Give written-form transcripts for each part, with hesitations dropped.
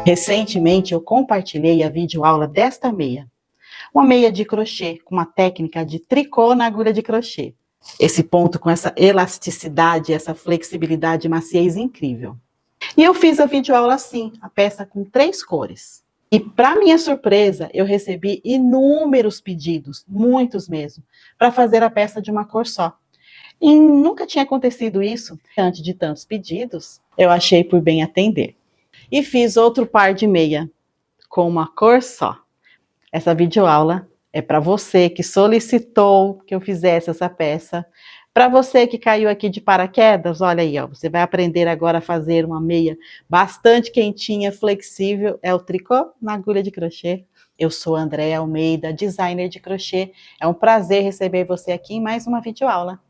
Recentemente eu compartilhei a videoaula desta meia. Uma meia de crochê com uma técnica de tricô na agulha de crochê. Esse ponto com essa elasticidade, essa flexibilidade e maciez incrível. E eu fiz a videoaula assim, a peça com 3 cores. E para minha surpresa, eu recebi inúmeros pedidos, muitos mesmo, para fazer a peça de uma cor só. E nunca tinha acontecido isso. Diante de tantos pedidos, eu achei por bem atender. E fiz outro par de meia, com uma cor só. Essa videoaula é para você que solicitou que eu fizesse essa peça. Para você que caiu aqui de paraquedas, olha aí, ó, você vai aprender agora a fazer uma meia bastante quentinha, flexível. É o tricô na agulha de crochê. Eu sou a Andréa Almeida, designer de crochê. É um prazer receber você aqui em mais uma videoaula.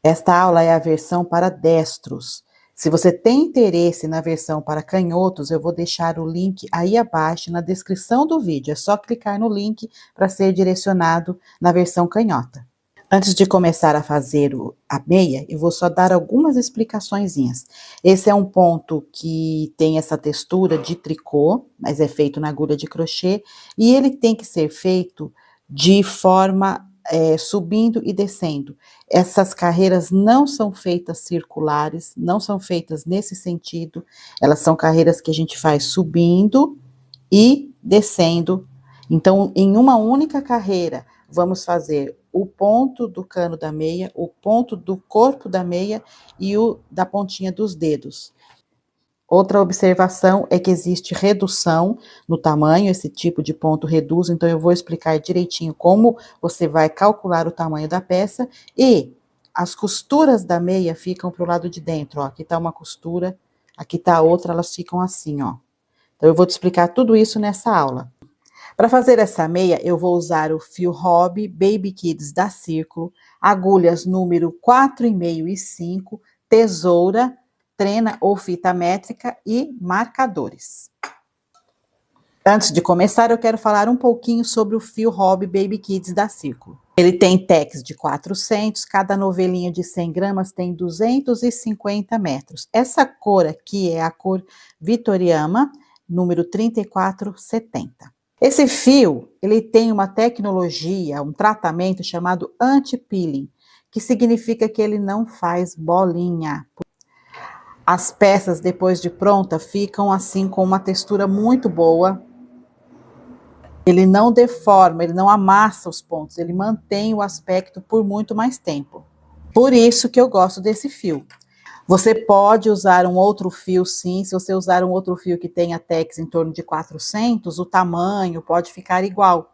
Esta aula é a versão para destros. Se você tem interesse na versão para canhotos, eu vou deixar o link aí abaixo na descrição do vídeo. É só clicar no link para ser direcionado na versão canhota. Antes de começar a fazer a meia, eu vou só dar algumas explicaçõezinhas. Esse é um ponto que tem essa textura de tricô, mas é feito na agulha de crochê, e ele tem que ser feito de forma subindo e descendo. Essas carreiras não são feitas circulares, não são feitas nesse sentido, elas são carreiras que a gente faz subindo e descendo. Então, em uma única carreira, vamos fazer o ponto do cano da meia, o ponto do corpo da meia e o da pontinha dos dedos. Outra observação é que existe redução no tamanho, esse tipo de ponto reduz, então eu vou explicar direitinho como você vai calcular o tamanho da peça, e as costuras da meia ficam para o lado de dentro, ó, aqui tá uma costura, aqui tá a outra, elas ficam assim, ó. Então eu vou te explicar tudo isso nessa aula. Para fazer essa meia, eu vou usar o fio Hobby Baby Kids da Círculo, agulhas número 4,5 e 5, tesoura, trena ou fita métrica e marcadores. Antes de começar, eu quero falar um pouquinho sobre o fio Hobby Baby Kids da Círculo. Ele tem tex de 400, cada novelinha de 100 gramas tem 250 metros. Essa cor aqui é a cor Vitoriama, número 3470. Esse fio, ele tem uma tecnologia, um tratamento chamado anti-peeling, que significa que ele não faz bolinha. As peças, depois de pronta, ficam assim com uma textura muito boa. Ele não deforma, ele não amassa os pontos, ele mantém o aspecto por muito mais tempo. Por isso que eu gosto desse fio. Você pode usar um outro fio, sim. Se você usar um outro fio que tenha tex em torno de 400, o tamanho pode ficar igual.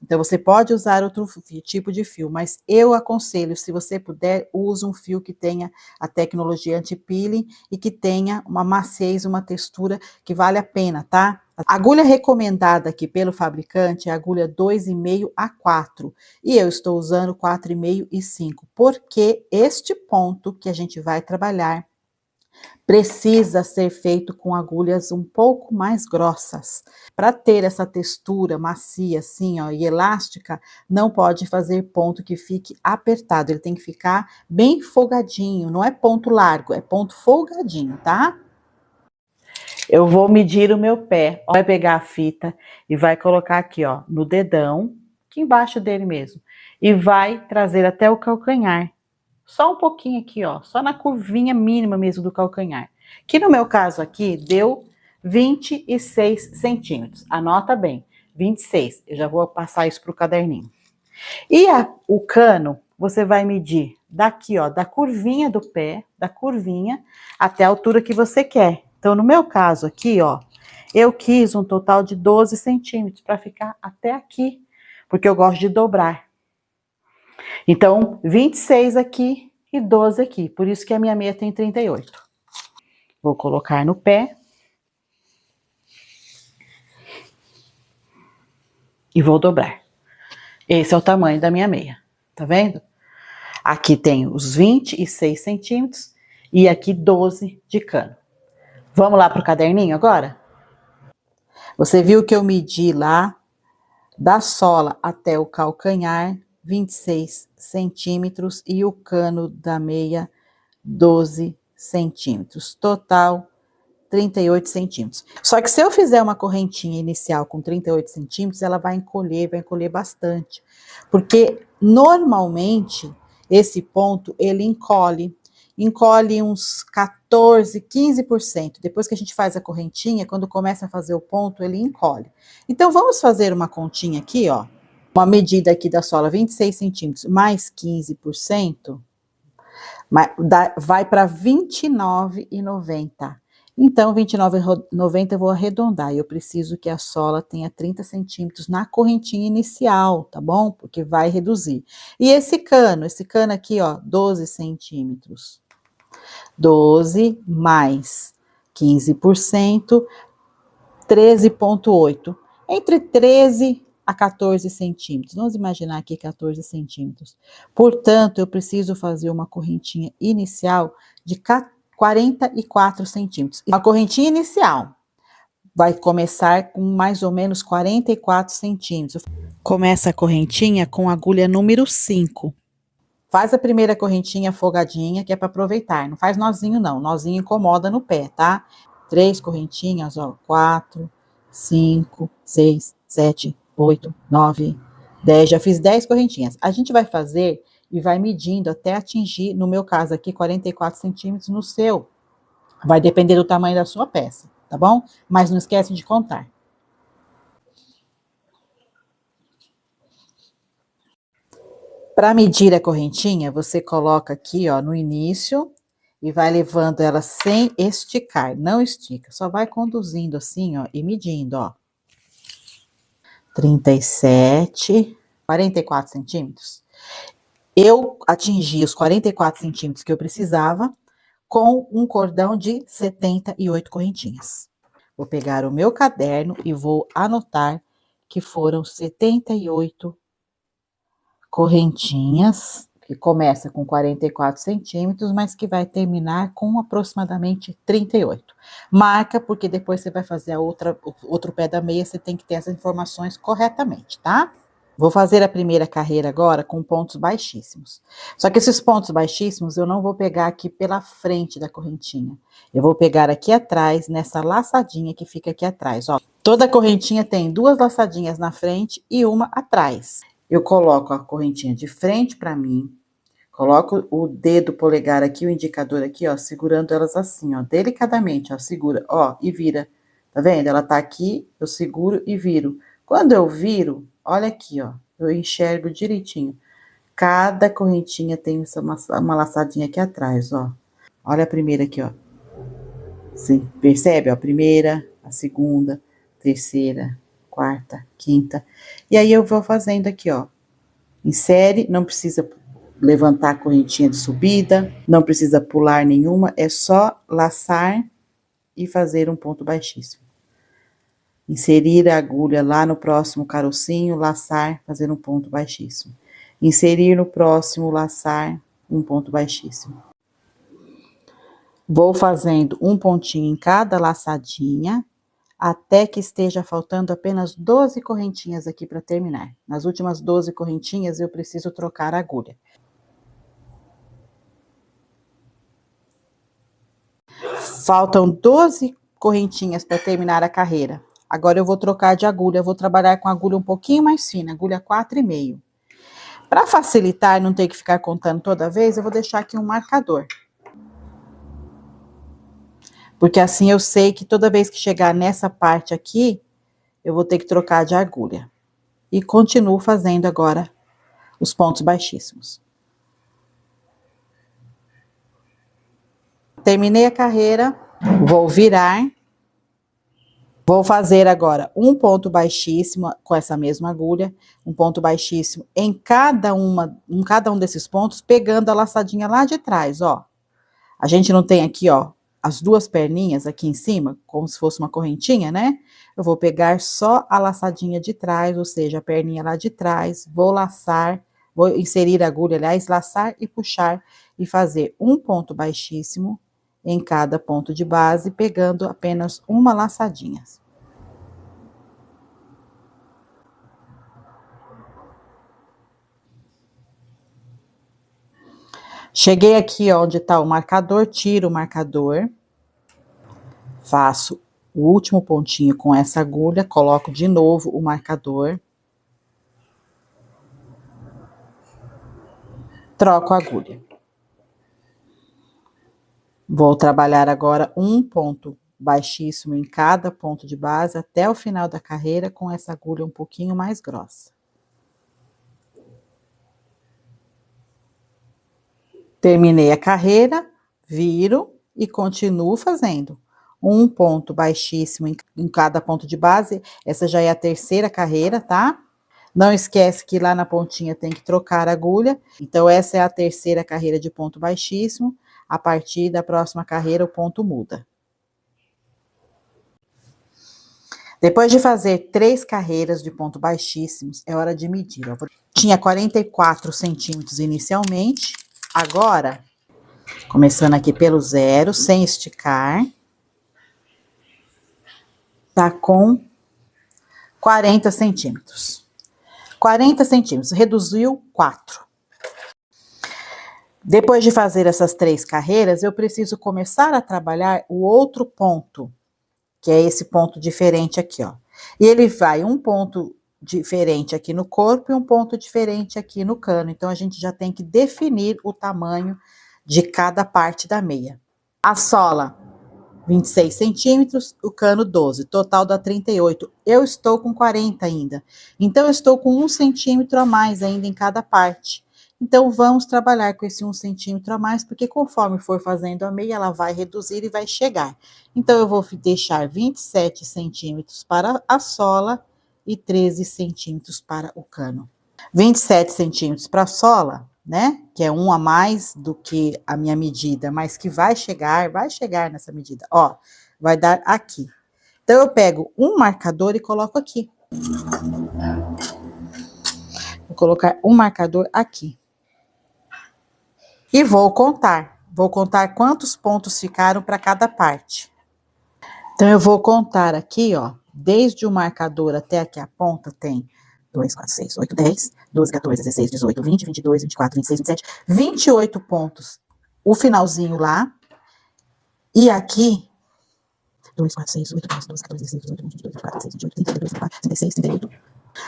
Então, você pode usar outro tipo de fio, mas eu aconselho, se você puder, use um fio que tenha a tecnologia anti-peeling e que tenha uma maciez, uma textura que vale a pena, tá? A agulha recomendada aqui pelo fabricante é a agulha 2,5 a 4, e eu estou usando 4,5 e 5, porque este ponto que a gente vai trabalhar precisa ser feito com agulhas um pouco mais grossas. Para ter essa textura macia assim, ó, e elástica, não pode fazer ponto que fique apertado, ele tem que ficar bem folgadinho, não é ponto largo, é ponto folgadinho, tá? Eu vou medir o meu pé, vai pegar a fita e vai colocar aqui, ó, no dedão, aqui embaixo dele mesmo, e vai trazer até o calcanhar. Só um pouquinho aqui, ó, só na curvinha mínima mesmo do calcanhar. Que no meu caso aqui deu 26 centímetros. Anota bem, 26. Eu já vou passar isso para o caderninho. E o cano, você vai medir daqui, ó, da curvinha do pé, da curvinha, até a altura que você quer. Então, no meu caso aqui, ó, eu quis um total de 12 centímetros para ficar até aqui, porque eu gosto de dobrar. Então, 26 aqui e 12 aqui, por isso que a minha meia tem 38. Vou colocar no pé. E vou dobrar. Esse é o tamanho da minha meia, tá vendo? Aqui tem os 26 centímetros e aqui 12 de cano. Vamos lá pro caderninho agora? Você viu que eu medi lá, da sola até o calcanhar, 26 centímetros e o cano da meia, 12 centímetros. Total, 38 centímetros. Só que se eu fizer uma correntinha inicial com 38 centímetros, ela vai encolher bastante. Porque, normalmente, esse ponto, ele encolhe uns 14, 15%. Depois que a gente faz a correntinha, quando começa a fazer o ponto, ele encolhe. Então, vamos fazer uma continha aqui, ó. Uma medida aqui da sola, 26 centímetros, mais 15%, vai para R$ 29,90. Então, R$ 29,90 eu vou arredondar. Eu preciso que a sola tenha 30 centímetros na correntinha inicial, tá bom? Porque vai reduzir. E esse cano aqui, ó, 12 centímetros. 12 mais 15%, 13,8. Entre 13 a 14 centímetros. Vamos imaginar aqui 14 centímetros. Portanto, eu preciso fazer uma correntinha inicial de 44 centímetros. A correntinha inicial vai começar com mais ou menos 44 centímetros. Começa a correntinha com a agulha número 5. Faz a primeira correntinha folgadinha, que é para aproveitar. Não faz nozinho, não. Nozinho incomoda no pé, tá? 3 correntinhas, ó. 4, 5, 6, 7, 8, 9, 10. Já fiz 10 correntinhas. A gente vai fazer e vai medindo até atingir, no meu caso aqui, 44 centímetros. No seu, vai depender do tamanho da sua peça, tá bom? Mas não esquece de contar. Para medir a correntinha, você coloca aqui, ó, no início e vai levando ela sem esticar, não estica, só vai conduzindo assim, ó, e medindo, ó. 37, 44 centímetros. Eu atingi os 44 centímetros que eu precisava com um cordão de 78 correntinhas. Vou pegar o meu caderno e vou anotar que foram 78 correntinhas, que começa com 44 centímetros, mas que vai terminar com aproximadamente 38. Marca, porque depois você vai fazer outro pé da meia, você tem que ter essas informações corretamente, tá? Vou fazer a primeira carreira agora com pontos baixíssimos. Só que esses pontos baixíssimos eu não vou pegar aqui pela frente da correntinha. Eu vou pegar aqui atrás, nessa laçadinha que fica aqui atrás, ó. Toda correntinha tem 2 laçadinhas na frente e uma atrás. Eu coloco a correntinha de frente para mim, coloco o dedo polegar aqui, o indicador aqui, ó, segurando elas assim, ó, delicadamente, ó, segura, ó, e vira. Tá vendo? Ela tá aqui, eu seguro e viro. Quando eu viro, olha aqui, ó, eu enxergo direitinho. Cada correntinha tem uma laçadinha aqui atrás, ó. Olha a primeira aqui, ó. Você percebe, ó, a primeira, a segunda, terceira, quarta, quinta. E aí eu vou fazendo aqui, ó. Insere, não precisa levantar a correntinha de subida, não precisa pular nenhuma, é só laçar e fazer um ponto baixíssimo. Inserir a agulha lá no próximo carocinho, laçar, fazer um ponto baixíssimo. Inserir no próximo, laçar, um ponto baixíssimo. Vou fazendo um pontinho em cada laçadinha, até que esteja faltando apenas 12 correntinhas aqui para terminar. Nas últimas 12 correntinhas, eu preciso trocar a agulha. Faltam 12 correntinhas para terminar a carreira. Agora eu vou trocar de agulha, eu vou trabalhar com agulha um pouquinho mais fina, agulha 4,5. Para facilitar, não ter que ficar contando toda vez, eu vou deixar aqui um marcador. Porque assim eu sei que toda vez que chegar nessa parte aqui, eu vou ter que trocar de agulha. E continuo fazendo agora os pontos baixíssimos. Terminei a carreira, vou virar. Vou fazer agora um ponto baixíssimo com essa mesma agulha, um ponto baixíssimo em cada um desses pontos, pegando a laçadinha lá de trás, ó. A gente não tem aqui, ó, as duas perninhas aqui em cima, como se fosse uma correntinha, né? Eu vou pegar só a laçadinha de trás, ou seja, a perninha lá de trás, vou laçar, vou inserir a agulha, aliás, laçar e puxar e fazer um ponto baixíssimo em cada ponto de base, pegando apenas uma laçadinha. Cheguei aqui onde tá o marcador, tiro o marcador, faço o último pontinho com essa agulha, coloco de novo o marcador, troco a agulha. Vou trabalhar agora um ponto baixíssimo em cada ponto de base até o final da carreira com essa agulha um pouquinho mais grossa. Terminei a carreira, viro e continuo fazendo um ponto baixíssimo em cada ponto de base. Essa já é a terceira carreira, tá? Não esquece que lá na pontinha tem que trocar a agulha. Então, essa é a terceira carreira de ponto baixíssimo. A partir da próxima carreira, o ponto muda. Depois de fazer 3 carreiras de ponto baixíssimos, é hora de medir. Tinha 44 centímetros inicialmente. Agora, começando aqui pelo 0, sem esticar, tá com 40 centímetros. 40 centímetros, reduziu 4. Depois de fazer essas 3 carreiras, eu preciso começar a trabalhar o outro ponto, que é esse ponto diferente aqui, ó. E ele vai um ponto diferente aqui no corpo e um ponto diferente aqui no cano. Então, a gente já tem que definir o tamanho de cada parte da meia. A sola, 26 centímetros, o cano 12, total dá 38. Eu estou com 40 ainda. Então, eu estou com 1 centímetro a mais ainda em cada parte. Então, vamos trabalhar com esse 1 centímetro a mais, porque conforme for fazendo a meia, ela vai reduzir e vai chegar. Então, eu vou deixar 27 centímetros para a sola e 13 centímetros para o cano. 27 centímetros para a sola, né? Que é 1 a mais do que a minha medida, mas que vai chegar nessa medida. Ó, vai dar aqui. Então, eu pego um marcador e coloco aqui. Vou colocar um marcador aqui. E vou contar. Vou contar quantos pontos ficaram para cada parte. Então, eu vou contar aqui, ó. Desde o marcador até aqui a ponta tem 2, 4, 6, 8, 10, 12, 14, 16, 18, 20, 22, 24, 26, 27, 28 pontos. O finalzinho lá. E aqui, 2, 4, 6, 8, 10, 12, 14, 16, 18, 20, 22, 24, 26, 28, 32, 34, 36, 38.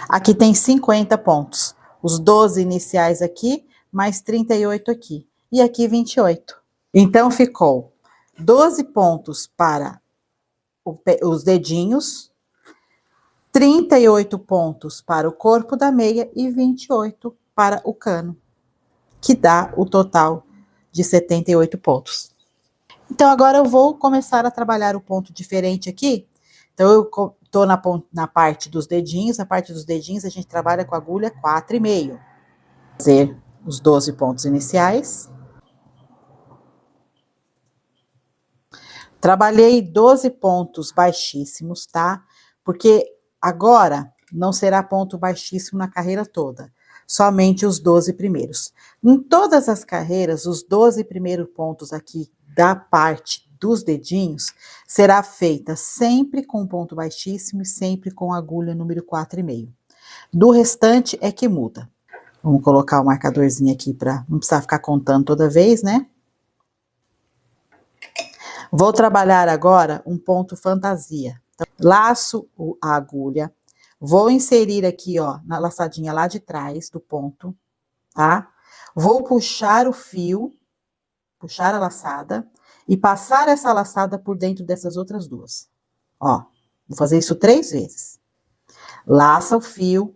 Aqui tem 50 pontos. Os 12 iniciais aqui, mais 38 aqui. E aqui 28. Então, ficou 12 pontos para os dedinhos, 38 pontos para o corpo da meia e 28 para o cano, que dá o total de 78 pontos. Então, agora eu vou começar a trabalhar o ponto diferente aqui. Então, eu tô na parte dos dedinhos. A parte dos dedinhos a gente trabalha com a agulha 4,5. Fazer os 12 pontos iniciais. Trabalhei 12 pontos baixíssimos, tá? Porque agora não será ponto baixíssimo na carreira toda, somente os 12 primeiros. Em todas as carreiras, os 12 primeiros pontos aqui da parte dos dedinhos será feita sempre com ponto baixíssimo e sempre com agulha número 4,5. Do restante é que muda. Vamos colocar o marcadorzinho aqui para não precisar ficar contando toda vez, né? Vou trabalhar agora um ponto fantasia. Então, laço a agulha, vou inserir aqui, ó, na laçadinha lá de trás do ponto, tá? Vou puxar o fio, puxar a laçada e passar essa laçada por dentro dessas outras duas. Ó, vou fazer isso 3 vezes. Laça o fio,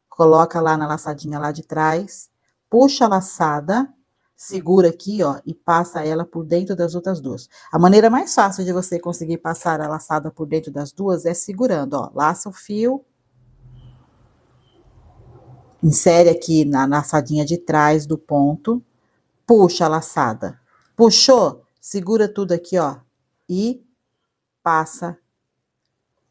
coloca lá na laçadinha lá de trás, puxa a laçada, segura aqui, ó, e passa ela por dentro das outras duas. A maneira mais fácil de você conseguir passar a laçada por dentro das duas é segurando, ó. Laça o fio, insere aqui na laçadinha de trás do ponto, puxa a laçada. Puxou, segura tudo aqui, ó, e passa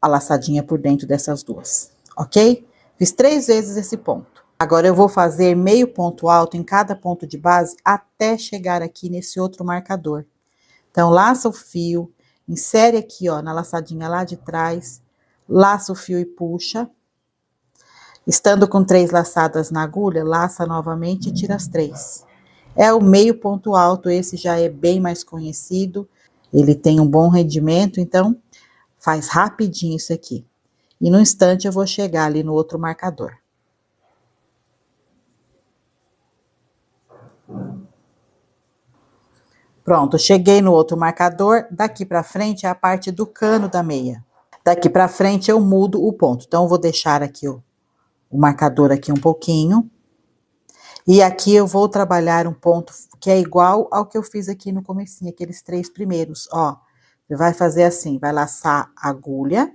a laçadinha por dentro dessas duas, ok? Fiz 3 vezes esse ponto. Agora, eu vou fazer meio ponto alto em cada ponto de base até chegar aqui nesse outro marcador. Então, laça o fio, insere aqui, ó, na laçadinha lá de trás, laça o fio e puxa. Estando com 3 laçadas na agulha, laça novamente e tira as 3. É o meio ponto alto, esse já é bem mais conhecido, ele tem um bom rendimento, então faz rapidinho isso aqui. E no instante eu vou chegar ali no outro marcador. Pronto, cheguei no outro marcador, daqui para frente é a parte do cano da meia. Daqui para frente eu mudo o ponto, então eu vou deixar aqui o marcador aqui um pouquinho. E aqui eu vou trabalhar um ponto que é igual ao que eu fiz aqui no comecinho, aqueles 3 primeiros, ó. Você vai fazer assim, vai laçar a agulha,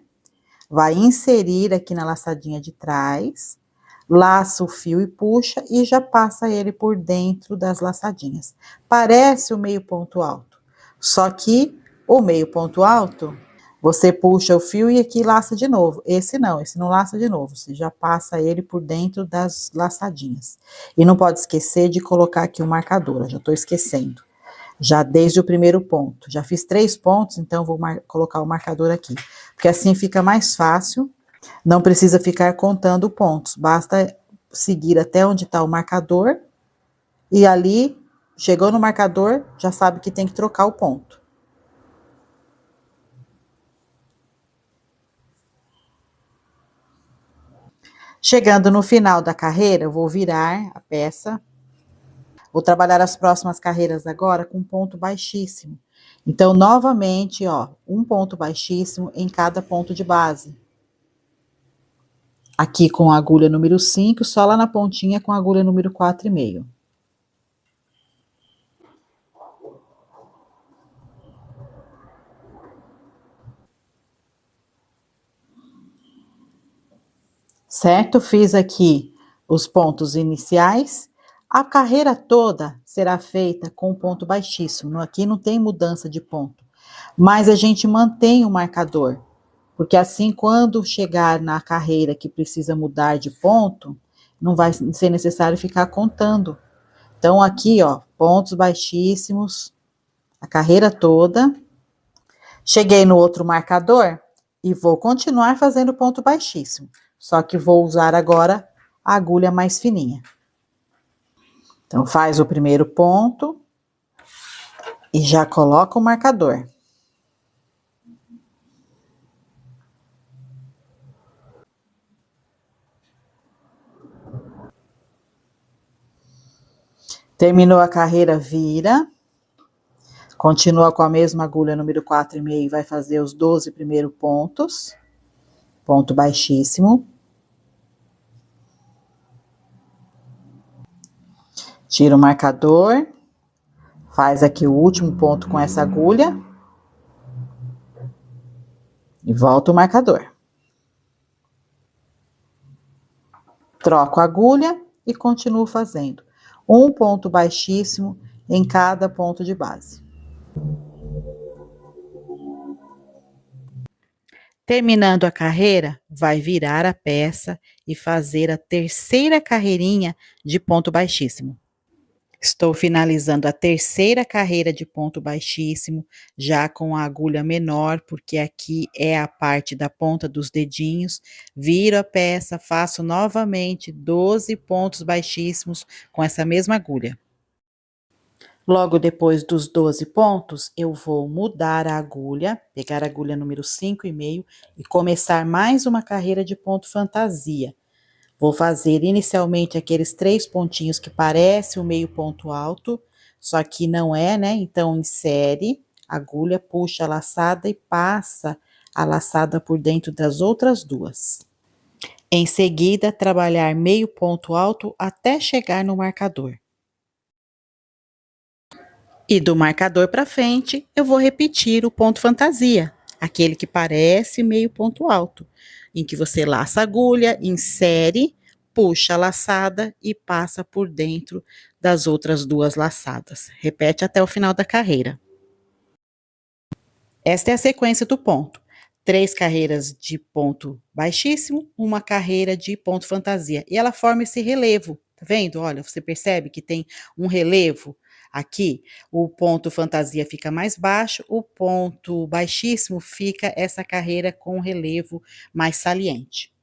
vai inserir aqui na laçadinha de trás, laça o fio e puxa e já passa ele por dentro das laçadinhas. Parece o meio ponto alto, só que o meio ponto alto, você puxa o fio e aqui laça de novo. Esse não laça de novo, você já passa ele por dentro das laçadinhas. E não pode esquecer de colocar aqui o marcador, eu já tô esquecendo. Já desde o primeiro ponto, já fiz 3 pontos, então vou colocar o marcador aqui. Porque assim fica mais fácil, não precisa ficar contando pontos, basta seguir até onde está o marcador, e ali, chegou no marcador, já sabe que tem que trocar o ponto. Chegando no final da carreira, eu vou virar a peça, vou trabalhar as próximas carreiras agora com ponto baixíssimo. Então, novamente, ó, um ponto baixíssimo em cada ponto de base. Aqui com a agulha número 5, só lá na pontinha com a agulha número 4,5. Certo? Fiz aqui os pontos iniciais. A carreira toda será feita com ponto baixíssimo. Aqui não tem mudança de ponto. Mas a gente mantém o marcador. Porque assim, quando chegar na carreira que precisa mudar de ponto, não vai ser necessário ficar contando. Então, aqui, ó, pontos baixíssimos, a carreira toda. Cheguei no outro marcador e vou continuar fazendo ponto baixíssimo. Só que vou usar agora a agulha mais fininha. Então, faz o primeiro ponto e já coloca o marcador. Terminou a carreira, vira. Continua com a mesma agulha número 4,5 e vai fazer os 12 primeiros pontos. Ponto baixíssimo. Tira o marcador. Faz aqui o último ponto com essa agulha. E volta o marcador. Troco a agulha e continuo fazendo um ponto baixíssimo em cada ponto de base. Terminando a carreira, vai virar a peça e fazer a terceira carreirinha de ponto baixíssimo. Estou finalizando a terceira carreira de ponto baixíssimo, já com a agulha menor, porque aqui é a parte da ponta dos dedinhos. Viro a peça, faço novamente 12 pontos baixíssimos com essa mesma agulha. Logo depois dos 12 pontos, eu vou mudar a agulha, pegar a agulha número 5,5 e começar mais uma carreira de ponto fantasia. Vou fazer inicialmente aqueles 3 pontinhos que parece o meio ponto alto, só que não é, né? Então, insere, agulha, puxa a laçada e passa a laçada por dentro das outras duas. Em seguida, trabalhar meio ponto alto até chegar no marcador. E do marcador para frente, eu vou repetir o ponto fantasia, aquele que parece meio ponto alto, em que você laça a agulha, insere, puxa a laçada e passa por dentro das outras duas laçadas. Repete até o final da carreira. Esta é a sequência do ponto. 3 carreiras de ponto baixíssimo, uma carreira de ponto fantasia. E ela forma esse relevo, tá vendo? Olha, você percebe que tem um relevo aqui. O ponto fantasia fica mais baixo, o ponto baixíssimo fica essa carreira com relevo mais saliente.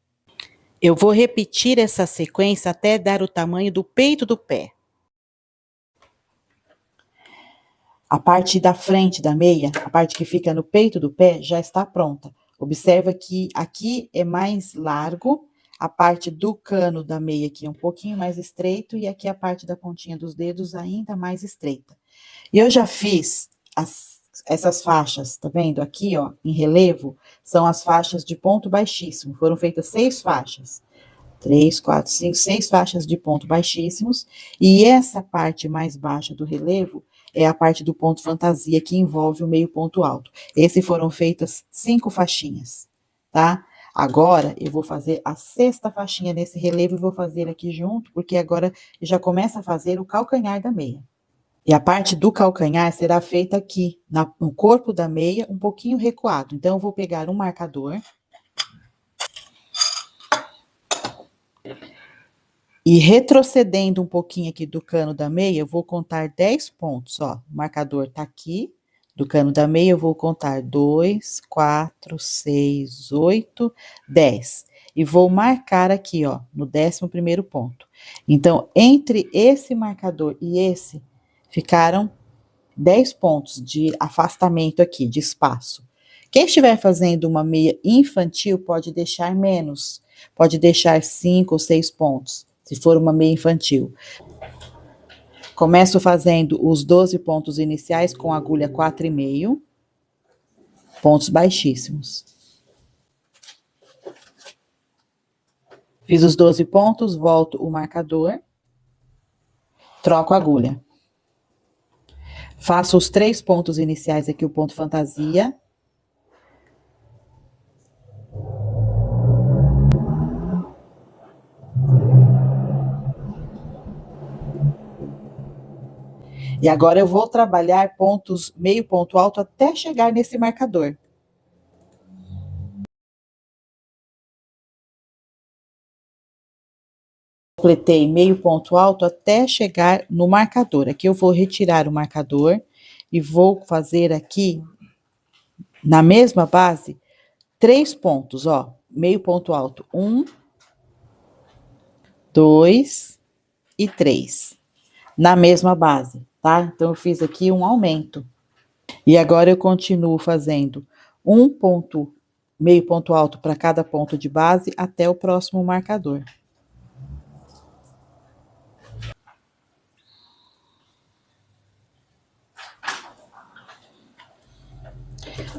Eu vou repetir essa sequência até dar o tamanho do peito do pé. A parte da frente da meia, a parte que fica no peito do pé, já está pronta. Observa que aqui é mais largo, a parte do cano da meia aqui é um pouquinho mais estreito e aqui a parte da pontinha dos dedos ainda mais estreita. E eu já fiz essas faixas, tá vendo? Aqui, ó, em relevo, são as faixas de ponto baixíssimo. Foram feitas 6 faixas. 3, 4, 5, 6 faixas de ponto baixíssimos. E essa parte mais baixa do relevo é a parte do ponto fantasia, que envolve o meio ponto alto. Esse foram feitas 5 faixinhas, tá? Agora, eu vou fazer a 6ª faixinha nesse relevo e vou fazer aqui junto, porque agora já começa a fazer o calcanhar da meia. E a parte do calcanhar será feita aqui, no corpo da meia, um pouquinho recuado. Então, eu vou pegar um marcador e retrocedendo um pouquinho aqui do cano da meia, eu vou contar 10 pontos, ó. O marcador tá aqui, do cano da meia, eu vou contar 2, 4, 6, 8, 10. E vou marcar aqui, ó, no 11º ponto. Então, entre esse marcador e esse, ficaram 10 pontos de afastamento aqui, de espaço. Quem estiver fazendo uma meia infantil pode deixar menos, pode deixar 5 ou 6 pontos, se for uma meia infantil. Começo fazendo os 12 pontos iniciais com agulha 4,5, pontos baixíssimos. Fiz os 12 pontos, volto o marcador, troco a agulha. Faço os 3 pontos iniciais aqui, o ponto fantasia. E agora eu vou trabalhar pontos, meio ponto alto até chegar nesse marcador. Completei meio ponto alto até chegar no marcador. Aqui eu vou retirar o marcador e vou fazer aqui, na mesma base, 3 pontos, ó. Meio ponto alto, 1, 2 e 3. Na mesma base, tá? Então, eu fiz aqui um aumento. E agora eu continuo fazendo meio ponto alto para cada ponto de base até o próximo marcador.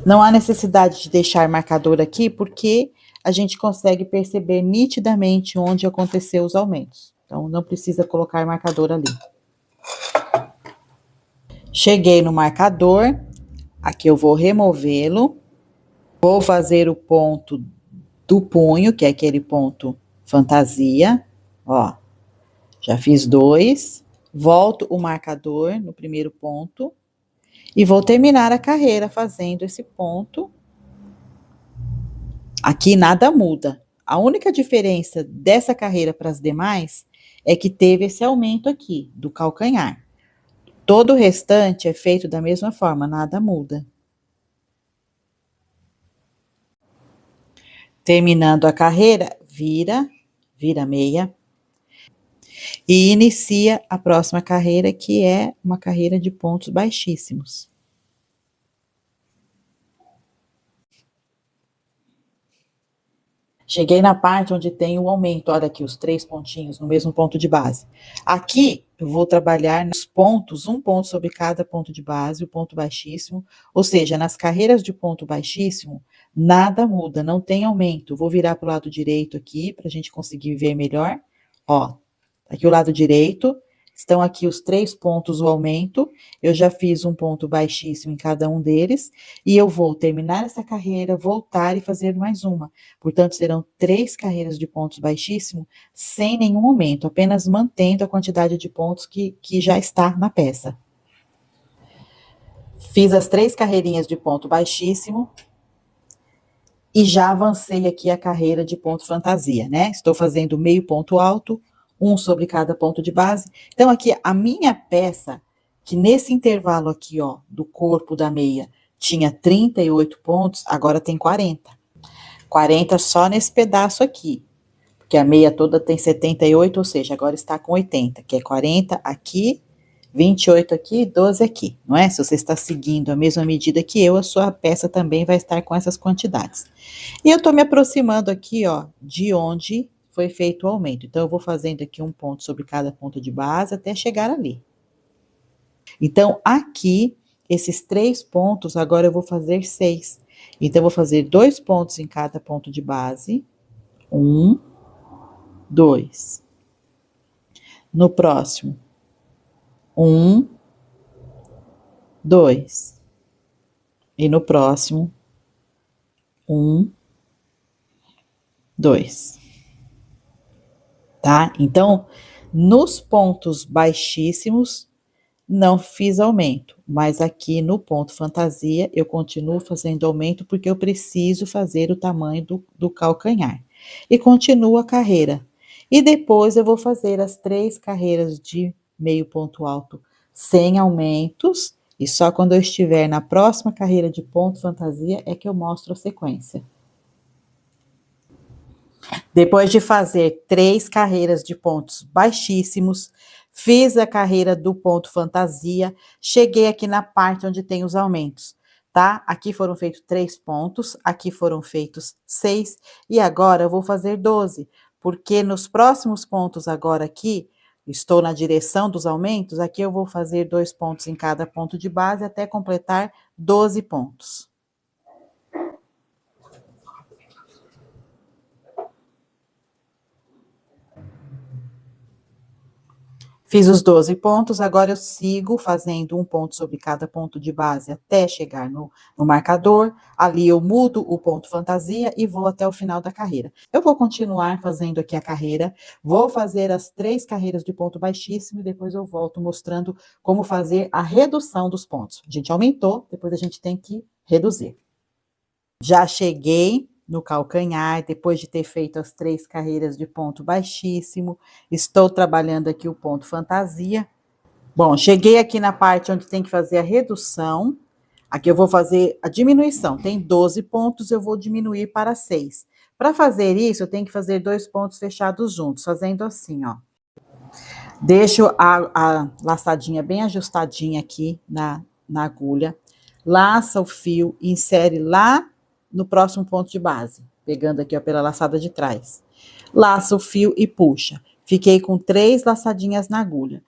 Não há necessidade de deixar marcador aqui, porque a gente consegue perceber nitidamente onde aconteceu os aumentos. Então, não precisa colocar marcador ali. Cheguei no marcador, aqui eu vou removê-lo, vou fazer o ponto do punho, que é aquele ponto fantasia, ó, já fiz 2, volto o marcador no primeiro ponto, e vou terminar a carreira fazendo esse ponto. Aqui nada muda. A única diferença dessa carreira para as demais é que teve esse aumento aqui, do calcanhar. Todo o restante é feito da mesma forma, nada muda. Terminando a carreira, vira meia. E inicia a próxima carreira, que é uma carreira de pontos baixíssimos. Cheguei na parte onde tem o aumento, olha aqui, os 3 pontinhos no mesmo ponto de base. Aqui, eu vou trabalhar nos pontos, um ponto sobre cada ponto de base, o ponto baixíssimo, ou seja, nas carreiras de ponto baixíssimo, nada muda, não tem aumento. Vou virar para o lado direito aqui, para a gente conseguir ver melhor. Ó, aqui o lado direito, estão aqui os 3 pontos, o aumento, eu já fiz um ponto baixíssimo em cada um deles, e eu vou terminar essa carreira, voltar e fazer mais uma. Portanto, serão 3 carreiras de pontos baixíssimo, sem nenhum aumento, apenas mantendo a quantidade de pontos que já está na peça. Fiz as 3 carreirinhas de ponto baixíssimo, e já avancei aqui a carreira de ponto fantasia, né? Estou fazendo meio ponto alto, um sobre cada ponto de base. Então, aqui, a minha peça, que nesse intervalo aqui, ó, do corpo da meia, tinha 38 pontos, agora tem 40. 40 só nesse pedaço aqui, porque a meia toda tem 78, ou seja, agora está com 80, que é 40 aqui 28 aqui, 12 aqui, não é? Se você está seguindo a mesma medida que eu, a sua peça também vai estar com essas quantidades. E eu tô me aproximando aqui, ó, de onde foi feito o aumento. Então, eu vou fazendo aqui um ponto sobre cada ponto de base até chegar ali. Então, aqui, esses 3 pontos, agora eu vou fazer 6. Então, eu vou fazer 2 pontos em cada ponto de base. 1, 2. No próximo, 1, 2. E no próximo, 1, 2. Tá? Então, nos pontos baixíssimos, não fiz aumento, mas aqui no ponto fantasia eu continuo fazendo aumento porque eu preciso fazer o tamanho do calcanhar. E continuo a carreira. E depois eu vou fazer as 3 carreiras de meio ponto alto sem aumentos, e só quando eu estiver na próxima carreira de ponto fantasia é que eu mostro a sequência. Depois de fazer 3 carreiras de pontos baixíssimos, fiz a carreira do ponto fantasia, cheguei aqui na parte onde tem os aumentos, tá? Aqui foram feitos 3 pontos, aqui foram feitos 6, e agora eu vou fazer 12, porque nos próximos pontos agora aqui, estou na direção dos aumentos, aqui eu vou fazer 2 pontos em cada ponto de base até completar 12 pontos. Fiz os 12 pontos, agora eu sigo fazendo um ponto sobre cada ponto de base até chegar no marcador. Ali eu mudo o ponto fantasia e vou até o final da carreira. Eu vou continuar fazendo aqui a carreira, vou fazer as 3 carreiras de ponto baixíssimo e depois eu volto mostrando como fazer a redução dos pontos. A gente aumentou, depois a gente tem que reduzir. Já cheguei no calcanhar, depois de ter feito as 3 carreiras de ponto baixíssimo, estou trabalhando aqui o ponto fantasia. Bom, cheguei aqui na parte onde tem que fazer a redução, aqui eu vou fazer a diminuição, tem 12 pontos, eu vou diminuir para 6. Para fazer isso, eu tenho que fazer 2 pontos fechados juntos, fazendo assim, ó. Deixo a laçadinha bem ajustadinha aqui na agulha, laça o fio, insere lá no próximo ponto de base, pegando aqui ó, pela laçada de trás. Laça o fio e puxa. Fiquei com 3 laçadinhas na agulha.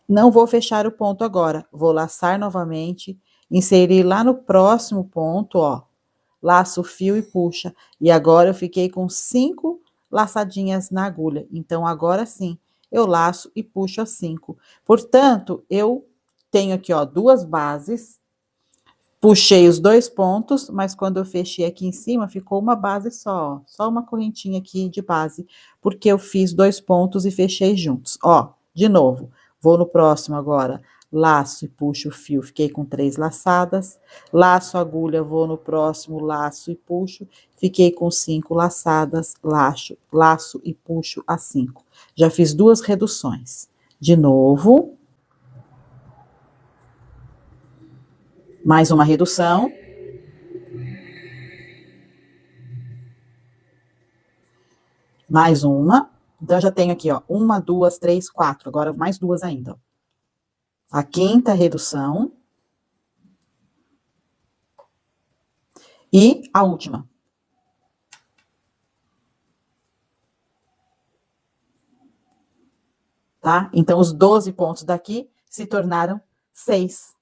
Não vou fechar o ponto agora, vou laçar novamente, inserir lá no próximo ponto, ó. Laço o fio e puxa. E agora eu fiquei com 5 laçadinhas na agulha. Então, agora sim, eu laço e puxo as 5. Portanto, eu tenho aqui, ó, 2 bases. Puxei os 2 pontos, mas quando eu fechei aqui em cima, ficou uma base só, ó, só uma correntinha aqui de base, porque eu fiz 2 pontos e fechei juntos. Ó, de novo, vou no próximo agora, laço e puxo o fio, fiquei com 3 laçadas, laço a agulha, vou no próximo, laço e puxo, fiquei com 5 laçadas, laço e puxo as 5. Já fiz 2 reduções. De novo. Mais uma redução. Mais uma. Então, já tenho aqui, ó, 1, 2, 3, 4. Agora, mais 2 ainda. A quinta redução. E a última. Tá? Então, os 12 pontos daqui se tornaram 6.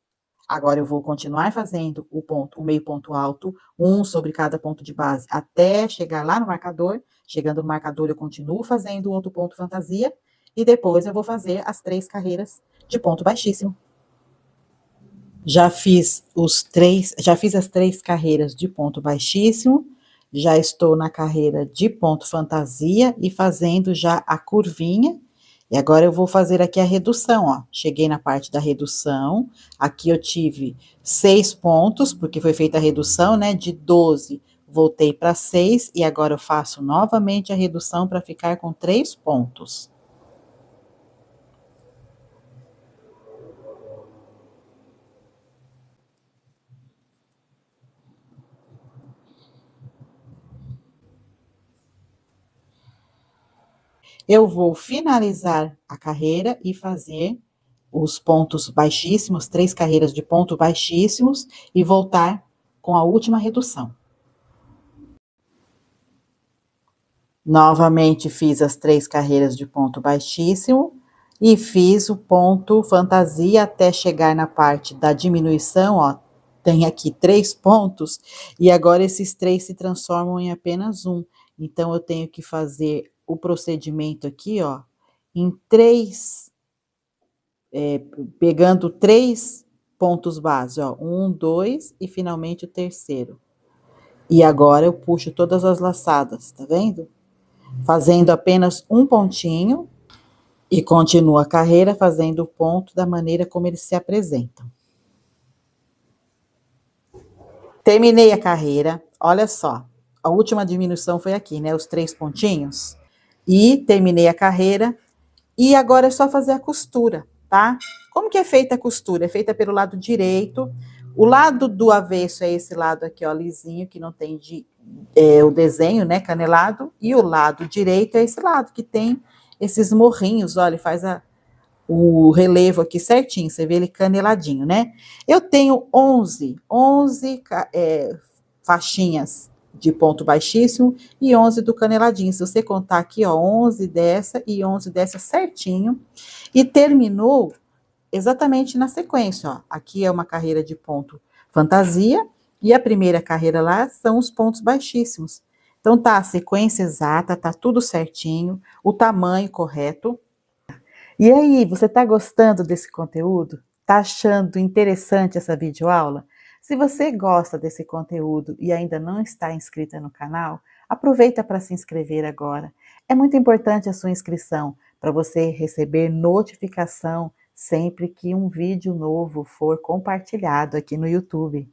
Agora, eu vou continuar fazendo o meio ponto alto, um sobre cada ponto de base, até chegar lá no marcador. Chegando no marcador, eu continuo fazendo o outro ponto fantasia. E depois eu vou fazer as 3 carreiras de ponto baixíssimo. Já fiz as 3 carreiras de ponto baixíssimo, já estou na carreira de ponto fantasia e fazendo já a curvinha. E agora eu vou fazer aqui a redução, ó. Cheguei na parte da redução, aqui eu tive 6 pontos, porque foi feita a redução, né, de 12, voltei para 6, e agora eu faço novamente a redução para ficar com 3 pontos. Eu vou finalizar a carreira e fazer os pontos baixíssimos, 3 carreiras de ponto baixíssimos e voltar com a última redução. Novamente fiz as 3 carreiras de ponto baixíssimo e fiz o ponto fantasia até chegar na parte da diminuição, ó. Tem aqui 3 pontos e agora esses 3 se transformam em apenas um. Então, eu tenho que fazer o procedimento aqui, ó, em 3, pegando 3 pontos base, ó, 1, 2 e finalmente o terceiro. E agora eu puxo todas as laçadas, tá vendo? Fazendo apenas um pontinho e continuo a carreira fazendo o ponto da maneira como eles se apresentam. Terminei a carreira, olha só, a última diminuição foi aqui, né, os 3 pontinhos. E terminei a carreira e agora é só fazer a costura, tá? Como que é feita a costura? É feita pelo lado direito. O lado do avesso é esse lado aqui, ó, lisinho, que não tem o desenho, né, canelado. E o lado direito é esse lado, que tem esses morrinhos, olha, ele faz o relevo aqui certinho, você vê ele caneladinho, né? Eu tenho 11 faixinhas de ponto baixíssimo e 11 do caneladinho. Se você contar aqui, ó, 11 dessa e 11 dessa certinho. E terminou exatamente na sequência, ó. Aqui é uma carreira de ponto fantasia e a primeira carreira lá são os pontos baixíssimos. Então, tá a sequência exata, tá tudo certinho, o tamanho correto. E aí, você tá gostando desse conteúdo? Tá achando interessante essa videoaula? Se você gosta desse conteúdo e ainda não está inscrita no canal, aproveita para se inscrever agora. É muito importante a sua inscrição para você receber notificação sempre que um vídeo novo for compartilhado aqui no YouTube.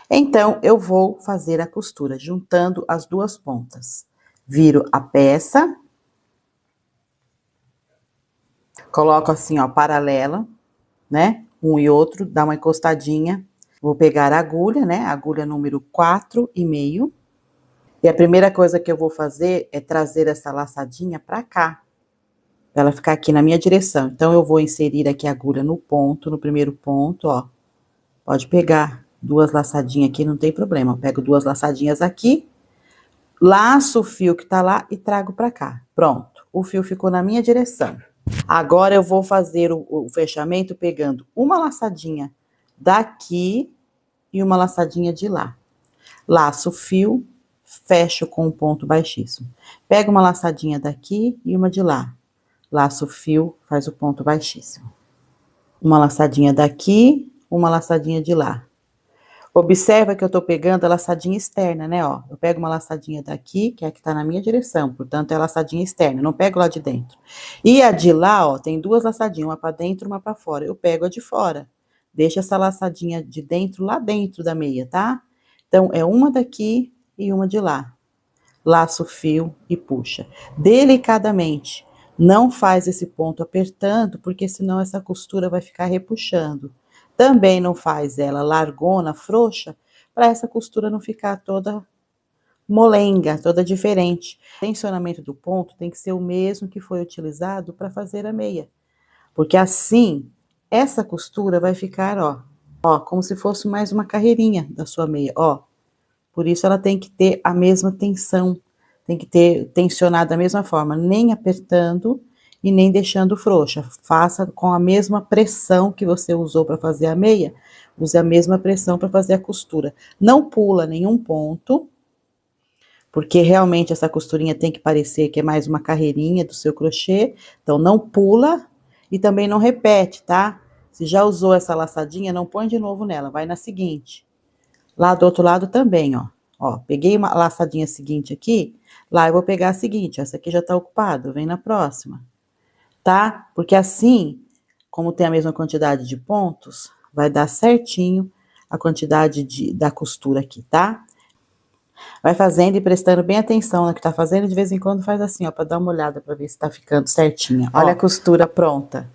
Então, eu vou fazer a costura juntando as duas pontas. Viro a peça, coloco assim, ó, paralela, né? Um e outro, dá uma encostadinha. Vou pegar a agulha, né? Agulha número 4,5. E a primeira coisa que eu vou fazer é trazer essa laçadinha pra cá, pra ela ficar aqui na minha direção. Então, eu vou inserir aqui a agulha no ponto, no primeiro ponto, ó. Pode pegar 2 laçadinhas aqui, não tem problema. Eu pego 2 laçadinhas aqui, laço o fio que tá lá e trago pra cá. Pronto, o fio ficou na minha direção. Agora eu vou fazer o fechamento pegando uma laçadinha daqui e uma laçadinha de lá. Laço o fio, fecho com um ponto baixíssimo. Pego uma laçadinha daqui e uma de lá. Laço o fio, faz o ponto baixíssimo. Uma laçadinha daqui, uma laçadinha de lá. Observa que eu tô pegando a laçadinha externa, né, ó. Eu pego uma laçadinha daqui, que é a que tá na minha direção, portanto, é a laçadinha externa, não pego lá de dentro. E a de lá, ó, tem 2 laçadinhas, uma pra dentro, uma pra fora. Eu pego a de fora. Deixa essa laçadinha de dentro lá dentro da meia, tá? Então, é uma daqui e uma de lá. Laço o fio e puxa. Delicadamente. Não faz esse ponto apertando, porque senão essa costura vai ficar repuxando. Também não faz ela largona, frouxa, para essa costura não ficar toda molenga, toda diferente. O tensionamento do ponto tem que ser o mesmo que foi utilizado para fazer a meia. Porque assim, essa costura vai ficar, ó, como se fosse mais uma carreirinha da sua meia, ó. Por isso ela tem que ter a mesma tensão, tem que ter tensionado da mesma forma, nem apertando e nem deixando frouxa. Faça com a mesma pressão que você usou para fazer a meia, use a mesma pressão para fazer a costura. Não pula nenhum ponto, porque realmente essa costurinha tem que parecer que é mais uma carreirinha do seu crochê, então não pula e também não repete, tá? Se já usou essa laçadinha, não põe de novo nela, vai na seguinte. Lá do outro lado também, ó. Ó, peguei uma laçadinha seguinte aqui, lá eu vou pegar a seguinte, essa aqui já tá ocupada, vem na próxima. Tá? Porque assim, como tem a mesma quantidade de pontos, vai dar certinho a quantidade da costura aqui, tá? Vai fazendo e prestando bem atenção no que tá fazendo, de vez em quando faz assim, ó, pra dar uma olhada, pra ver se tá ficando certinha. Olha a costura pronta.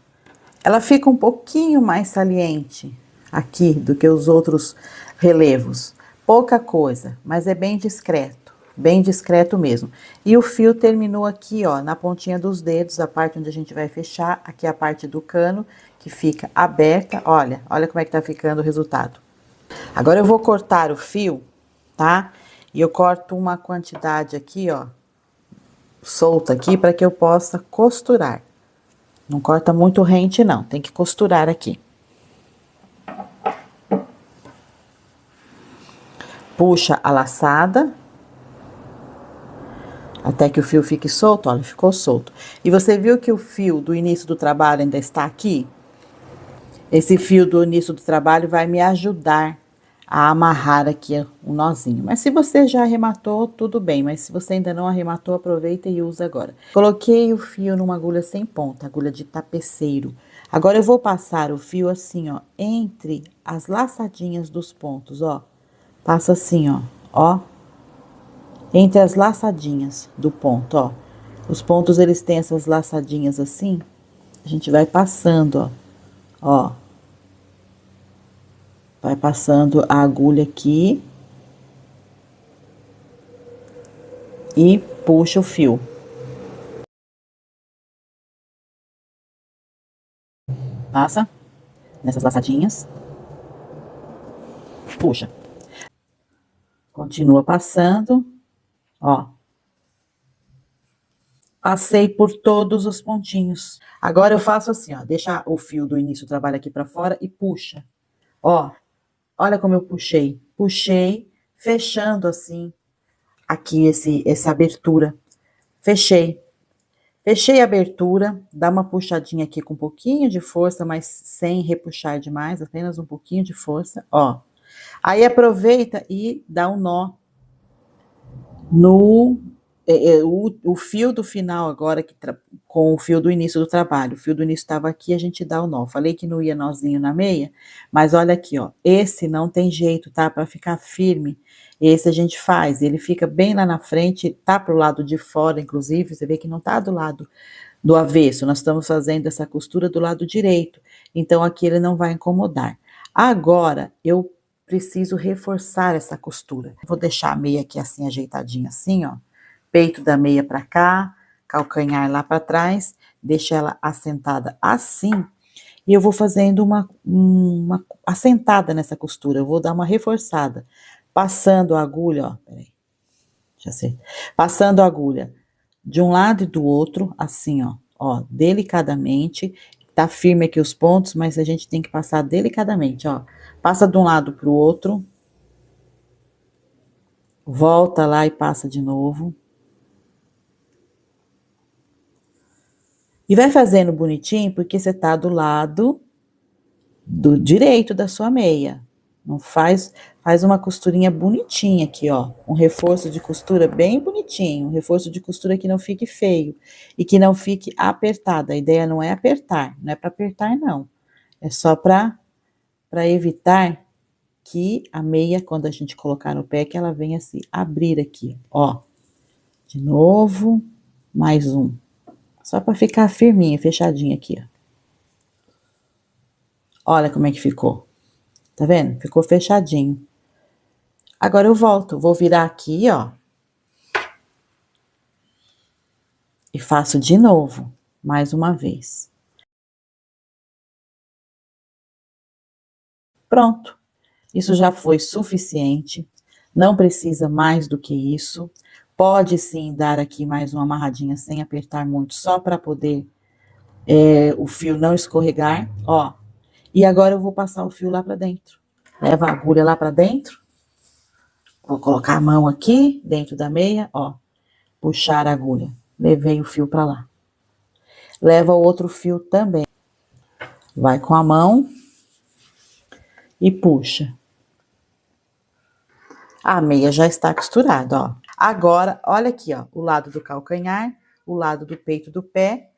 Ela fica um pouquinho mais saliente aqui do que os outros relevos. Pouca coisa, mas é bem discreto. bem discreto mesmo. E o fio terminou aqui, ó, na pontinha dos dedos, a parte onde a gente vai fechar, aqui a parte do cano, que fica aberta. Olha como é que tá ficando o resultado. Agora eu vou cortar o fio, tá? E eu corto uma quantidade aqui, ó, solta aqui, para que eu possa costurar. Não corta muito rente, não, tem que costurar aqui. Puxa a laçada, até que o fio fique solto, olha, ficou solto. E você viu que o fio do início do trabalho ainda está aqui? Esse fio do início do trabalho vai me ajudar a amarrar aqui o nozinho. Mas se você já arrematou, tudo bem. Mas se você ainda não arrematou, aproveita e usa agora. Coloquei o fio numa agulha sem ponta, agulha de tapeceiro. Agora eu vou passar o fio assim, ó, entre as laçadinhas dos pontos, ó. Passa assim, ó. Entre as laçadinhas do ponto, ó. Os pontos, eles têm essas laçadinhas assim. A gente vai passando, ó. Vai passando a agulha aqui. E puxa o fio. Passa nessas laçadinhas. Puxa. Continua passando, ó. Passei por todos os pontinhos. Agora eu faço assim, ó. Deixa o fio do início do trabalho aqui pra fora e puxa. Ó, olha como eu puxei. Puxei, fechando assim, aqui essa abertura. Fechei. Fechei a abertura, dá uma puxadinha aqui com um pouquinho de força, mas sem repuxar demais, apenas um pouquinho de força, ó. Aí aproveita e dá um nó no o fio do final agora com o fio do início do trabalho. O fio do início estava aqui, a gente dá o nó. Falei que não ia nozinho na meia, mas olha aqui, ó. Esse não tem jeito, tá? Para ficar firme, esse a gente faz. Ele fica bem lá na frente, tá pro lado de fora, inclusive. Você vê que não tá do lado do avesso. Nós estamos fazendo essa costura do lado direito. Então aqui ele não vai incomodar. Agora eu preciso reforçar essa costura. Vou deixar a meia aqui assim, ajeitadinha assim, ó. Peito da meia pra cá, calcanhar lá pra trás, deixa ela assentada assim. E eu vou fazendo uma assentada nessa costura, eu vou dar uma reforçada. Passando a agulha, ó, peraí, já sei. Passando a agulha de um lado e do outro, assim, ó, delicadamente. Tá firme aqui os pontos, mas a gente tem que passar delicadamente, ó. Passa de um lado pro outro. Volta lá e passa de novo. E vai fazendo bonitinho, porque você tá do lado do direito da sua meia. Não faz uma costurinha bonitinha aqui, ó. Um reforço de costura bem bonitinho. Um reforço de costura que não fique feio. E que não fique apertado. A ideia não é apertar. Não é para apertar, não. É só para evitar que a meia, quando a gente colocar no pé, que ela venha se abrir aqui, ó. De novo, mais um. Só para ficar firminha, fechadinha aqui, ó. Olha como é que ficou. Tá vendo? Ficou fechadinho. Agora eu volto, vou virar aqui, ó. E faço de novo, mais uma vez. Pronto. Isso já foi suficiente. Não precisa mais do que isso. Pode sim dar aqui mais uma amarradinha sem apertar muito, só para poder o fio não escorregar, ó. E agora eu vou passar o fio lá para dentro. Leva a agulha lá para dentro. Vou colocar a mão aqui dentro da meia, ó. Puxar a agulha. Levei o fio para lá. Leva o outro fio também. Vai com a mão e puxa. A meia já está costurada, ó. Agora, olha aqui, ó, o lado do calcanhar, o lado do peito do pé.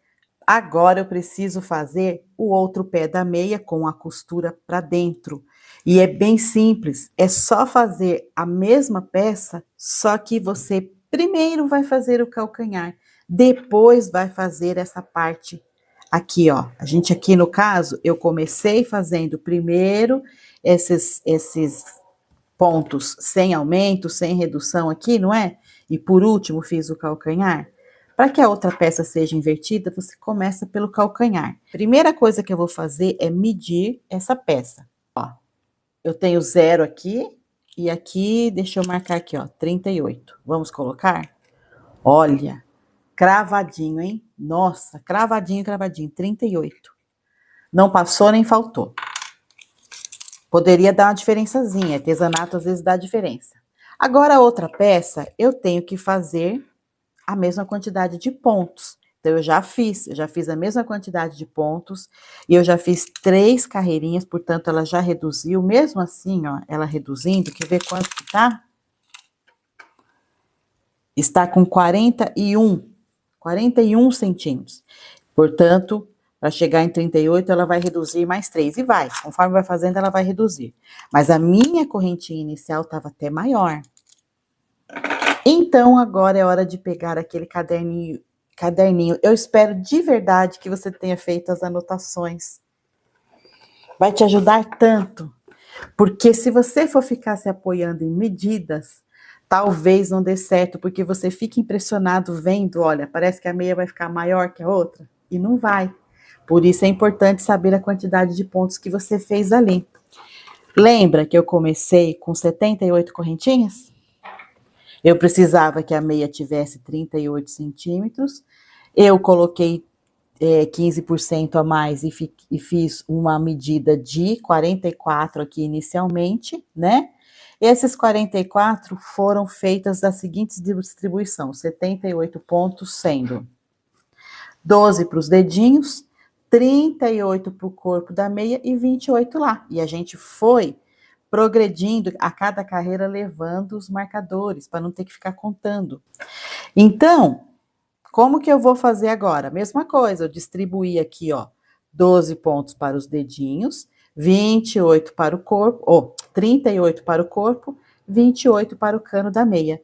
Agora eu preciso fazer o outro pé da meia com a costura para dentro. E é bem simples, é só fazer a mesma peça, só que você primeiro vai fazer o calcanhar, depois vai fazer essa parte aqui, ó. A gente aqui no caso, eu comecei fazendo primeiro esses pontos sem aumento, sem redução aqui, não é? e por último fiz o calcanhar? Para que a outra peça seja invertida, você começa pelo calcanhar. Primeira coisa que eu vou fazer é medir essa peça. Ó, eu tenho 0 aqui, e aqui, deixa eu marcar aqui, ó, 38. Vamos colocar? Olha, cravadinho, hein? Nossa, cravadinho, cravadinho, 38. Não passou nem faltou. Poderia dar uma diferençazinha, artesanato às vezes dá diferença. Agora a outra peça, eu tenho que fazer a mesma quantidade de pontos. Então, eu já fiz a mesma quantidade de pontos, e eu já fiz 3 carreirinhas, portanto, ela já reduziu, mesmo assim, ó, ela reduzindo, quer ver quanto que tá? Está com 41 centímetros. Portanto, para chegar em 38, ela vai reduzir mais 3, e vai, conforme vai fazendo, ela vai reduzir. Mas a minha correntinha inicial estava até maior. Então, agora é hora de pegar aquele caderninho. Eu espero de verdade que você tenha feito as anotações. Vai te ajudar tanto. Porque se você for ficar se apoiando em medidas, talvez não dê certo, porque você fica impressionado vendo, olha, parece que a meia vai ficar maior que a outra, e não vai. Por isso é importante saber a quantidade de pontos que você fez ali. Lembra que eu comecei com 78 correntinhas? Eu precisava que a meia tivesse 38 centímetros. Eu coloquei 15% a mais e fiz uma medida de 44 aqui inicialmente, né? Esses 44 foram feitas da seguinte distribuição: 78 pontos, sendo 12 para os dedinhos, 38 para o corpo da meia e 28 lá. E a gente foi progredindo a cada carreira, levando os marcadores, para não ter que ficar contando. Então, como que eu vou fazer agora? Mesma coisa, eu distribuí aqui, ó, 12 pontos para os dedinhos, 28 para o corpo, 38 para o corpo, 28 para o cano da meia.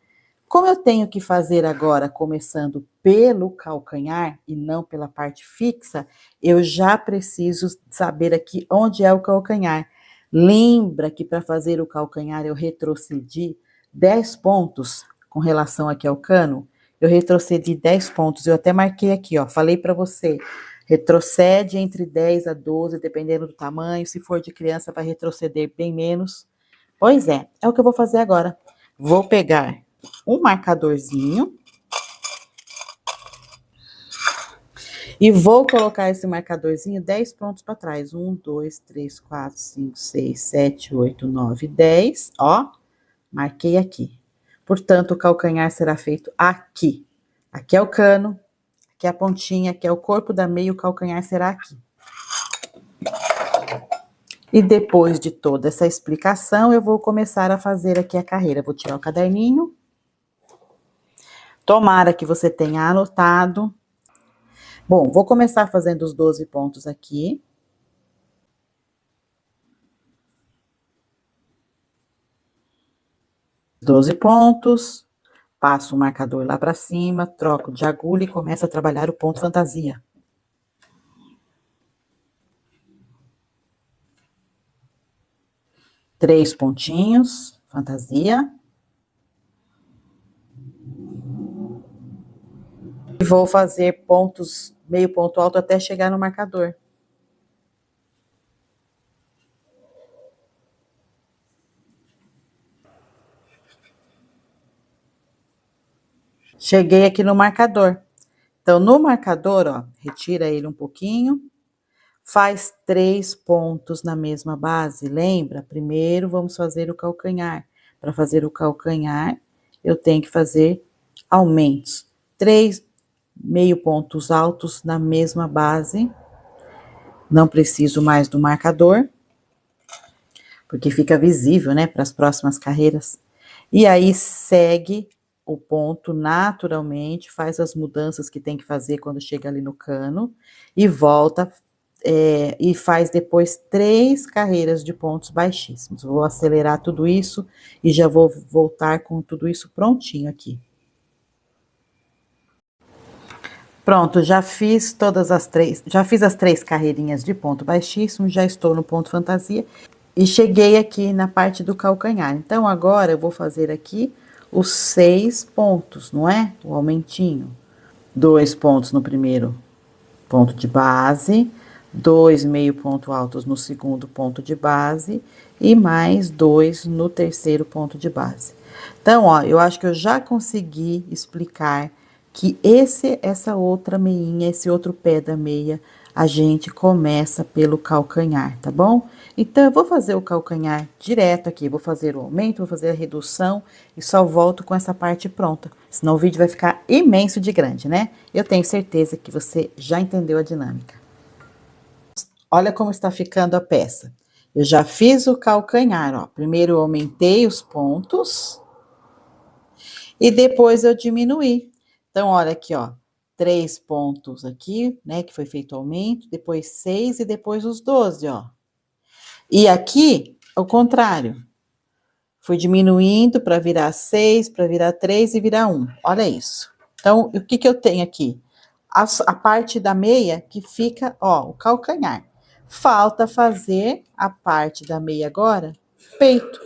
Como eu tenho que fazer agora, começando pelo calcanhar e não pela parte fixa, eu já preciso saber aqui onde é o calcanhar. Lembra que para fazer o calcanhar eu retrocedi 10 pontos com relação aqui ao cano? Eu retrocedi 10 pontos, eu até marquei aqui, ó, falei para você, retrocede entre 10 a 12, dependendo do tamanho, se for de criança vai retroceder bem menos. Pois é o que eu vou fazer agora. Vou pegar um marcadorzinho e vou colocar esse marcadorzinho 10 pontos para trás. 1, 2, 3, 4, 5, 6, 7, 8, 9, 10. Ó, marquei aqui. Portanto, o calcanhar será feito aqui. Aqui é o cano, aqui é a pontinha, aqui é o corpo da meia, o calcanhar será aqui. E depois de toda essa explicação, eu vou começar a fazer aqui a carreira. Vou tirar o caderninho. Tomara que você tenha anotado. Bom, vou começar fazendo os 12 pontos aqui. Doze pontos, passo o marcador lá para cima, troco de agulha e começo a trabalhar o ponto fantasia. Três pontinhos, fantasia. E vou fazer pontos, meio ponto alto até chegar no marcador. Cheguei aqui no marcador. Então, no marcador, ó, retira ele um pouquinho, faz 3 pontos na mesma base, lembra? Primeiro, vamos fazer o calcanhar. Para fazer o calcanhar, eu tenho que fazer aumentos. 3 meio pontos altos na mesma base. Não preciso mais do marcador, porque fica visível, né, para as próximas carreiras. E aí, segue o ponto naturalmente, faz as mudanças que tem que fazer quando chega ali no cano, e volta, e faz depois 3 carreiras de pontos baixíssimos. Vou acelerar tudo isso, e já vou voltar com tudo isso prontinho aqui. Pronto, já fiz as 3 carreirinhas de ponto baixíssimo, já estou no ponto fantasia, e cheguei aqui na parte do calcanhar. Então, agora eu vou fazer aqui os 6 pontos, não é? O aumentinho. 2 pontos no primeiro ponto de base, 2 meio ponto altos no segundo ponto de base e mais 2 no terceiro ponto de base. Então, ó, eu acho que eu já consegui explicar que essa outra meinha, esse outro pé da meia, a gente começa pelo calcanhar, tá bom? Então, eu vou fazer o calcanhar direto aqui, vou fazer o aumento, vou fazer a redução e só volto com essa parte pronta. Senão o vídeo vai ficar imenso de grande, né? Eu tenho certeza que você já entendeu a dinâmica. Olha como está ficando a peça. Eu já fiz o calcanhar, ó. Primeiro eu aumentei os pontos e depois eu diminuí. Então, olha aqui, ó. 3 pontos aqui, né, que foi feito o aumento, depois 6 e depois os 12, ó. E aqui, ao contrário. Fui diminuindo para virar 6, para virar 3 e virar 1. Olha isso. Então, o que que eu tenho aqui? A parte da meia que fica, ó, o calcanhar. Falta fazer a parte da meia agora, peito.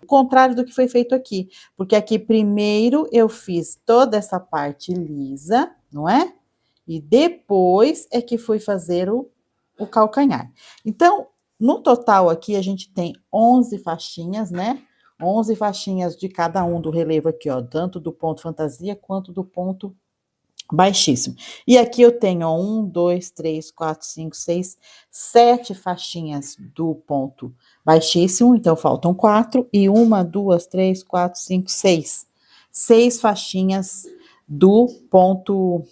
O contrário do que foi feito aqui. Porque aqui primeiro eu fiz toda essa parte lisa, não é? E depois é que fui fazer o calcanhar. Então, no total aqui a gente tem 11 faixinhas, né? 11 faixinhas de cada um do relevo aqui, ó. Tanto do ponto fantasia quanto do ponto baixíssimo. E aqui eu tenho, ó, 1, 2, 3, 4, 5, 6, 7 faixinhas do ponto baixíssimo. Então, faltam 4. E 1, 2, 3, 4, 5, 6. 6 faixinhas do ponto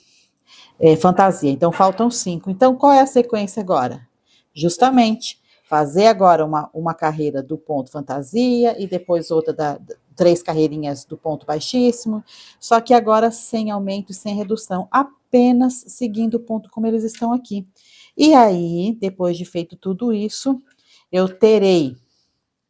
fantasia. Então, faltam 5. Então, qual é a sequência agora? Justamente, fazer agora uma carreira do ponto fantasia e depois outra 3 carreirinhas do ponto baixíssimo, só que agora sem aumento e sem redução, apenas seguindo o ponto como eles estão aqui. E aí, depois de feito tudo isso, eu terei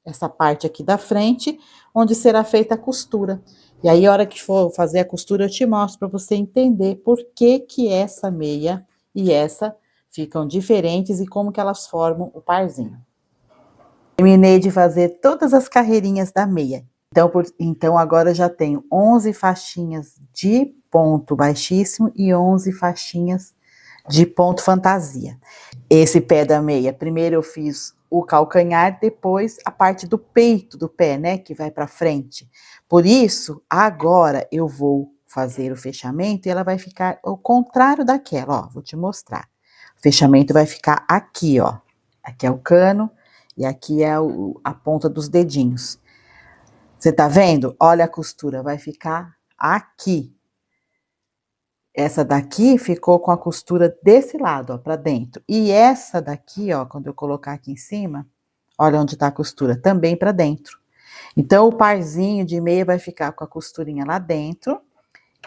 essa parte aqui da frente, onde será feita a costura. E aí, a hora que for fazer a costura, eu te mostro para você entender por que que essa meia e essa ficam diferentes e como que elas formam o parzinho. Terminei de fazer todas as carreirinhas da meia. Então agora eu já tenho 11 faixinhas de ponto baixíssimo e 11 faixinhas de ponto fantasia. Esse pé da meia, primeiro eu fiz o calcanhar, depois a parte do peito do pé, né, que vai para frente. Por isso, agora eu vou fazer o fechamento e ela vai ficar ao contrário daquela, ó, vou te mostrar. O fechamento vai ficar aqui, ó. Aqui é o cano e aqui é a ponta dos dedinhos. Você tá vendo? Olha a costura, vai ficar aqui. Essa daqui ficou com a costura desse lado, ó, pra dentro. E essa daqui, ó, quando eu colocar aqui em cima, olha onde tá a costura, também pra dentro. Então, o parzinho de meia vai ficar com a costurinha lá dentro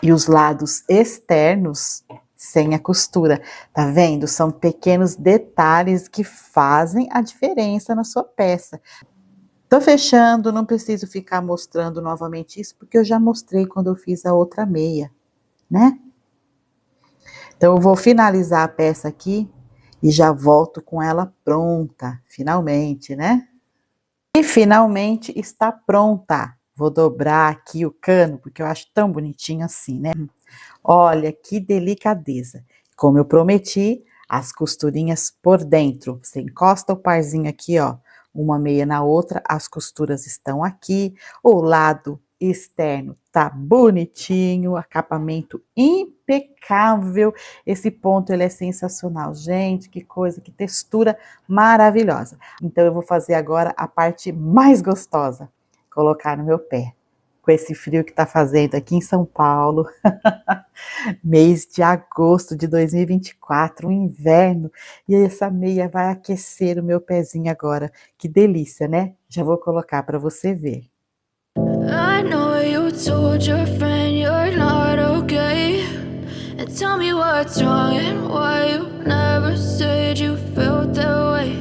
e os lados externos sem a costura. Tá vendo? São pequenos detalhes que fazem a diferença na sua peça. Tô fechando, não preciso ficar mostrando novamente isso, porque eu já mostrei quando eu fiz a outra meia, né? Então, eu vou finalizar a peça aqui e já volto com ela pronta, finalmente, né? E finalmente está pronta. Vou dobrar aqui o cano, porque eu acho tão bonitinho assim, né? Olha que delicadeza. Como eu prometi, as costurinhas por dentro. Você encosta o parzinho aqui, ó, uma meia na outra, as costuras estão aqui, o lado externo tá bonitinho, acabamento impecável, esse ponto ele é sensacional, gente, que coisa, que textura maravilhosa. Então eu vou fazer agora a parte mais gostosa, colocar no meu pé, com esse frio que tá fazendo aqui em São Paulo, mês de agosto de 2024, um inverno, e essa meia vai aquecer o meu pezinho agora. Que delícia, né? Já vou colocar para você ver. I know you told your friend you're not okay, and tell me what's wrong and why you never said you felt that way.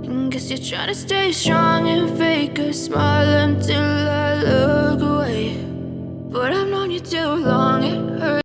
And guess you're trying to stay strong and fake a smile until I look away, but I've known you too long, it hurts.